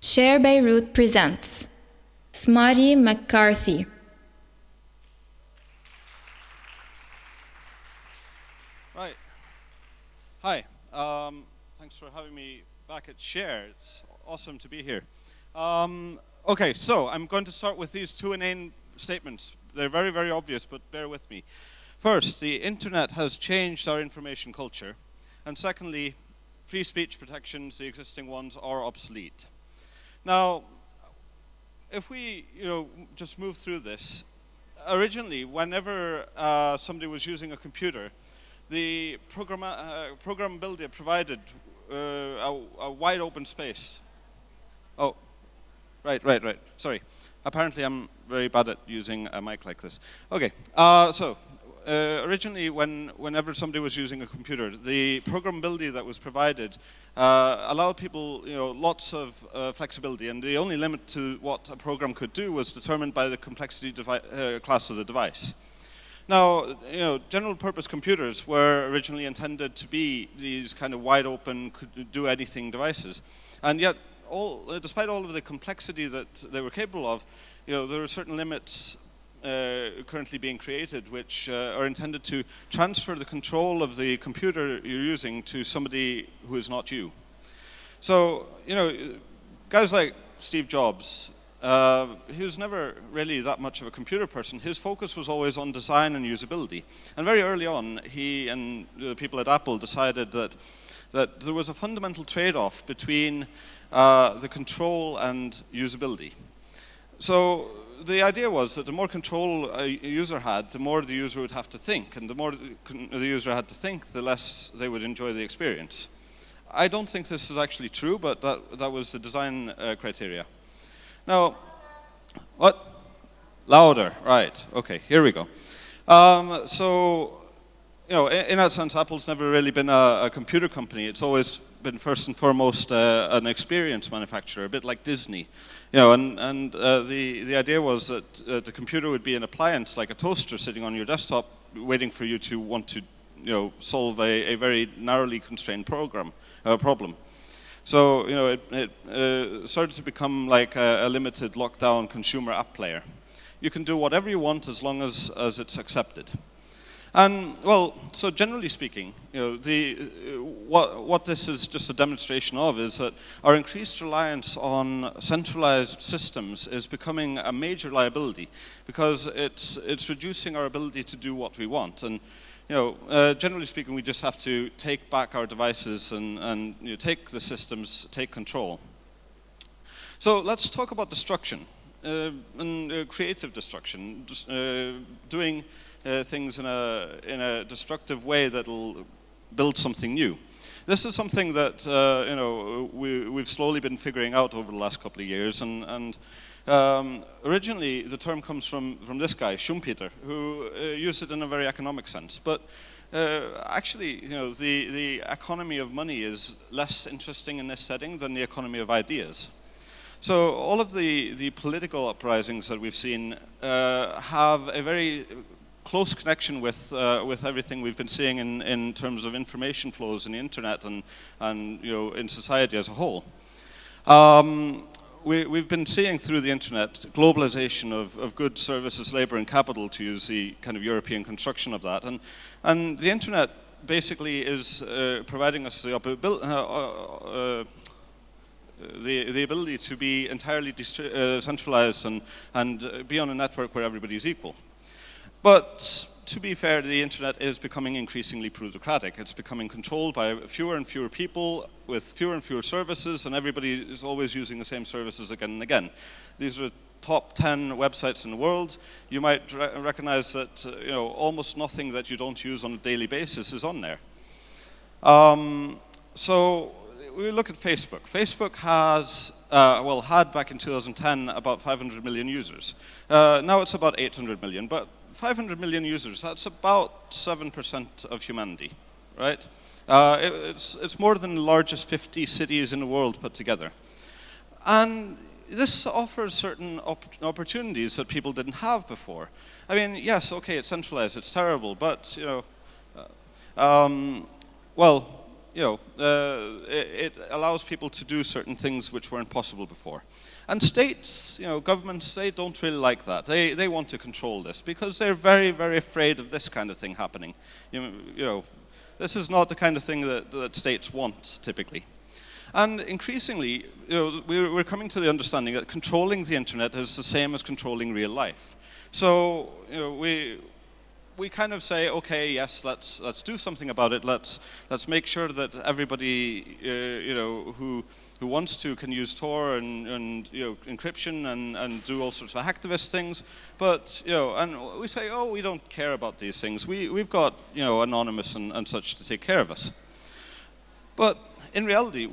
Share Beirut presents Smari mcCarty. Right. Hi. Thanks for having me back at Share. It's awesome to be here. Okay, so I'm going to start with these two inane statements. They're very, very obvious, but bear with me. First, the internet has changed our information culture. And secondly, free speech protections, the existing ones, are obsolete. Now, if we just move through this, originally, whenever somebody was using a computer, the programmability provided a wide open space. Oh, right. Sorry. Apparently, I'm very bad at using a mic like this. Okay, originally, whenever somebody was using a computer, the programmability that was provided allowed people, lots of flexibility, and the only limit to what a program could do was determined by the complexity class of the device. Now, general purpose computers were originally intended to be these kind of wide open, could do anything devices, and yet, despite all of the complexity that they were capable of, there are certain limits currently being created which are intended to transfer the control of the computer you're using to somebody who is not you. So, guys like Steve Jobs, he was never really that much of a computer person. His focus was always on design and usability. And very early on, he and the people at Apple decided that there was a fundamental trade-off between the control and usability. So the idea was that the more control a user had, the more the user would have to think. And the more the user had to think, the less they would enjoy the experience. I don't think this is actually true, but that was the design criteria. Now, what? Louder, right. Okay, here we go. In that sense, Apple's never really been a computer company. It's always been first and foremost an experience manufacturer, a bit like Disney. The idea was that the computer would be an appliance, like a toaster sitting on your desktop, waiting for you to want to, solve a very narrowly constrained problem. So, it started to become like a limited lockdown consumer app player. You can do whatever you want as long as it's accepted. And, well, so generally speaking, what this is just a demonstration of is that our increased reliance on centralized systems is becoming a major liability because it's reducing our ability to do what we want. And, generally speaking, we just have to take back our devices and take the systems, take control. So let's talk about destruction and creative destruction, doing things in a destructive way that'll build something new. This is something that we've slowly been figuring out over the last couple of years, and originally the term comes from this guy Schumpeter, who used it in a very economic sense. But actually, the economy of money is less interesting in this setting than the economy of ideas. So all of the political uprisings that we've seen have a very close connection with everything we've been seeing in terms of information flows in the internet and in society as a whole. We've been seeing through the internet globalization of goods, services, labor, and capital, to use the kind of European construction of that. And the internet basically is providing us the ability to be entirely centralized and be on a network where everybody is equal. But to be fair, the internet is becoming increasingly plutocratic. It's becoming controlled by fewer and fewer people with fewer and fewer services, and everybody is always using the same services again and again. These are the top 10 websites in the world. You might recognize that almost nothing that you don't use on a daily basis is on there. So we look at Facebook. Facebook has, had back in 2010 about 500 million users. Now it's about 800 million, but 500 million users, that's about 7% of humanity, right? It's more than the largest 50 cities in the world put together. And this offers certain opportunities that people didn't have before. I mean, yes, okay, it's centralized, it's terrible, but well, it allows people to do certain things which weren't possible before. And states, governments, they don't really like that. They want to control this because they're very, very afraid of this kind of thing happening. This is not the kind of thing that states want, typically. And increasingly, we're coming to the understanding that controlling the internet is the same as controlling real life. So, we kind of say, okay, yes, let's do something about it. Let's make sure that everybody, who wants to can use Tor and encryption and do all sorts of hacktivist things. But and we say, oh, we don't care about these things. We've got Anonymous and such to take care of us. But in reality,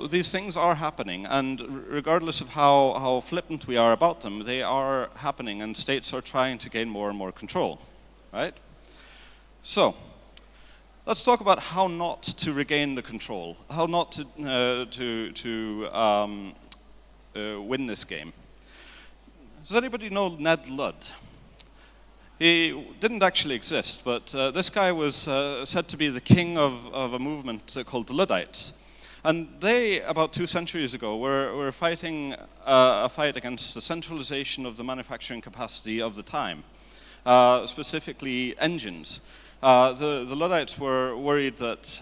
these things are happening, and regardless of how flippant we are about them, they are happening, and states are trying to gain more and more control, right? So, let's talk about how not to regain the control, how not to win this game. Does anybody know Ned Ludd? He didn't actually exist, but this guy was said to be the king of a movement called the Luddites. And they, about 2 centuries ago, were fighting a fight against the centralization of the manufacturing capacity of the time, specifically engines. The Luddites were worried that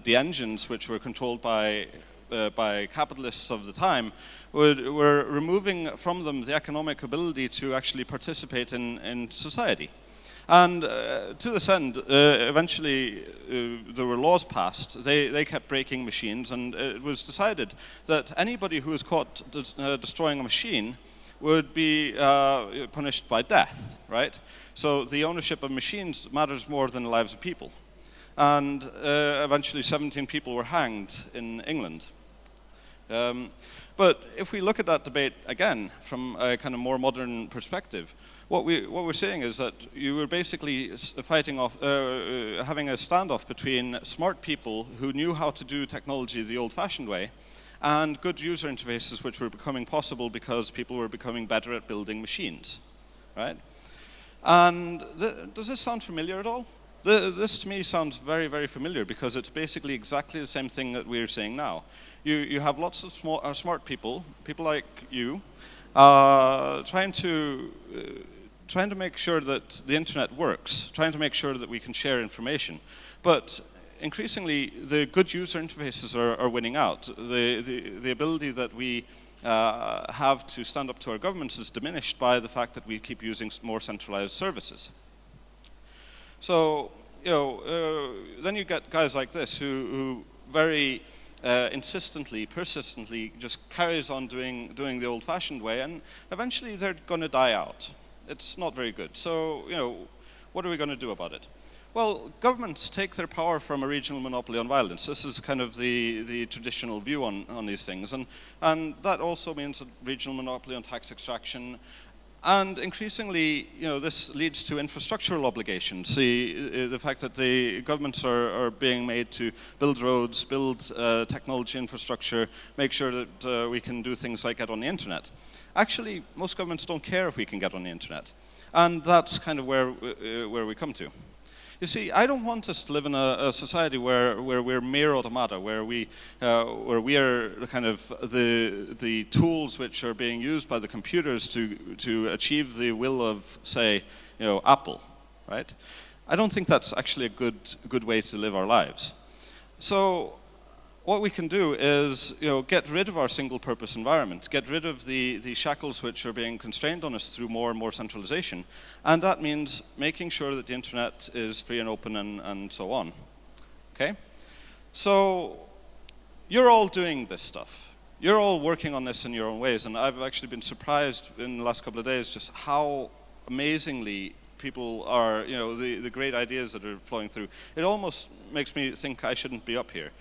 the engines, which were controlled by capitalists of the time, were removing from them the economic ability to actually participate in society. And to this end, eventually there were laws passed. They kept breaking machines, and it was decided that anybody who was caught destroying a machine would be punished by death, right? So the ownership of machines matters more than the lives of people. And eventually 17 people were hanged in England. But if we look at that debate again from a kind of more modern perspective, what we're saying is that you were basically fighting off, having a standoff between smart people who knew how to do technology the old-fashioned way, and good user interfaces which were becoming possible because people were becoming better at building machines, right? And does this sound familiar at all? This to me sounds very, very familiar because it's basically exactly the same thing that we're saying now. You have lots of smart people like you, trying to make sure that the internet works, trying to make sure that we can share information. But increasingly, the good user interfaces are winning out. The ability that we have to stand up to our governments is diminished by the fact that we keep using more centralized services. So, then you get guys like this who very insistently, persistently just carries on doing the old-fashioned way, and eventually they're going to die out. It's not very good. So, what are we going to do about it? Well, governments take their power from a regional monopoly on violence. This is kind of the traditional view on these things, and that also means a regional monopoly on tax extraction. And increasingly, this leads to infrastructural obligations. The fact that the governments are being made to build roads, build technology infrastructure, make sure that we can do things like get on the internet. Actually, most governments don't care if we can get on the internet. And that's kind of where we come to. You see, I don't want us to live in a society where we're mere automata, where we are kind of the tools which are being used by the computers to achieve the will of, say, Apple, right? I don't think that's actually a good way to live our lives. So what we can do is, get rid of our single-purpose environment, get rid of the shackles which are being constrained on us through more and more centralization, and that means making sure that the internet is free and open and so on. Okay? So you're all doing this stuff. You're all working on this in your own ways, and I've actually been surprised in the last couple of days just how amazingly people are, the great ideas that are flowing through. It almost makes me think I shouldn't be up here.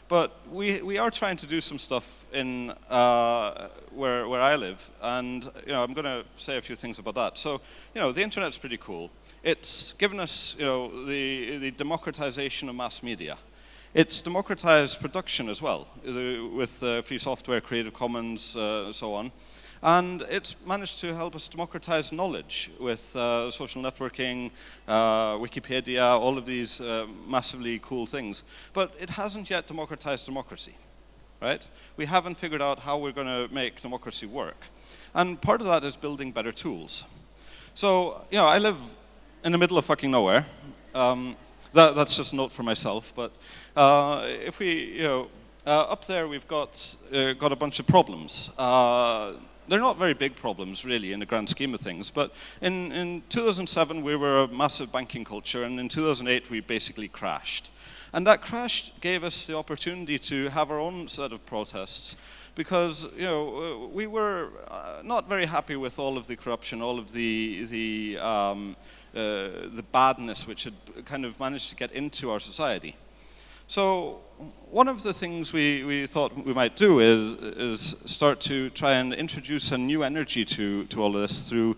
But we are trying to do some stuff in where I live, and I'm going to say a few things about that. So the internet's pretty cool. It's given us the democratization of mass media. It's democratized production as well with free software, Creative Commons, so on. And it's managed to help us democratize knowledge with social networking, Wikipedia, all of these massively cool things. But it hasn't yet democratized democracy, right? We haven't figured out how we're going to make democracy work. And part of that is building better tools. So, I live in the middle of fucking nowhere. That's just a note for myself. But if we, up there we've got a bunch of problems. They're not very big problems, really, in the grand scheme of things. But in 2007, we were a massive banking culture, and in 2008, we basically crashed. And that crash gave us the opportunity to have our own set of protests, because we were not very happy with all of the corruption, all of the badness which had kind of managed to get into our society. So one of the things we thought we might do is start to try and introduce a new energy to all of this through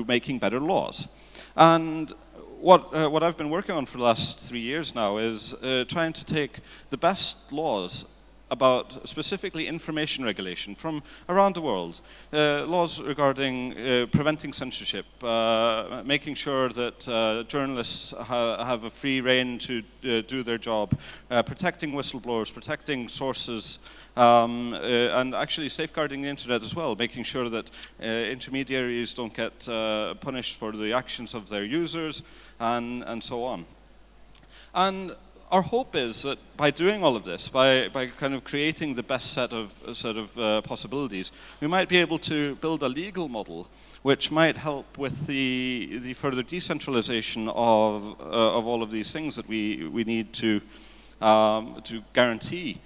making better laws. And what I've been working on for the last 3 years now is trying to take the best laws about specifically information regulation from around the world. Laws regarding preventing censorship, making sure that journalists have a free rein to do their job, protecting whistleblowers, protecting sources, and actually safeguarding the internet as well, making sure that intermediaries don't get punished for the actions of their users, and so on. And our hope is that by doing all of this, by kind of creating the best set of possibilities, we might be able to build a legal model which might help with the further decentralization of all of these things that we need to guarantee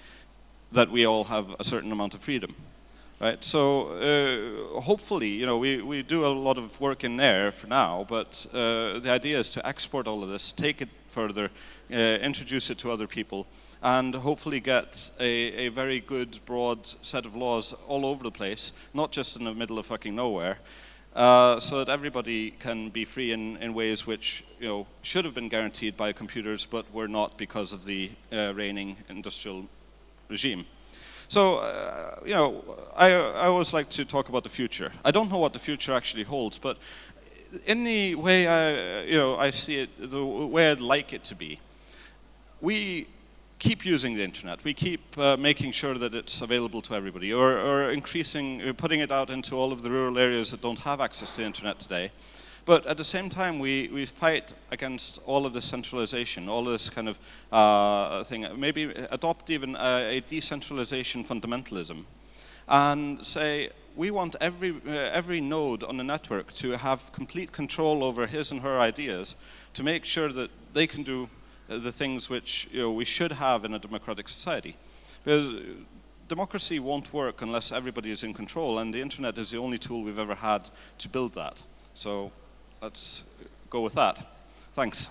that we all have a certain amount of freedom. Right, so hopefully, we do a lot of work in there for now, but the idea is to export all of this, take it further, introduce it to other people, and hopefully get a very good, broad set of laws all over the place, not just in the middle of fucking nowhere, so that everybody can be free in ways which should have been guaranteed by computers, but were not because of the reigning industrial regime. So, I always like to talk about the future. I don't know what the future actually holds, but in the way I see it, the way I'd like it to be, we keep using the internet. We keep making sure that it's available to everybody, or putting it out into all of the rural areas that don't have access to the internet today. But at the same time, we fight against all of this centralization, all of this kind of thing. Maybe adopt even a decentralization fundamentalism, and say we want every node on the network to have complete control over his and her ideas, to make sure that they can do the things which we should have in a democratic society. Because democracy won't work unless everybody is in control, and the internet is the only tool we've ever had to build that. So let's go with that. Thanks.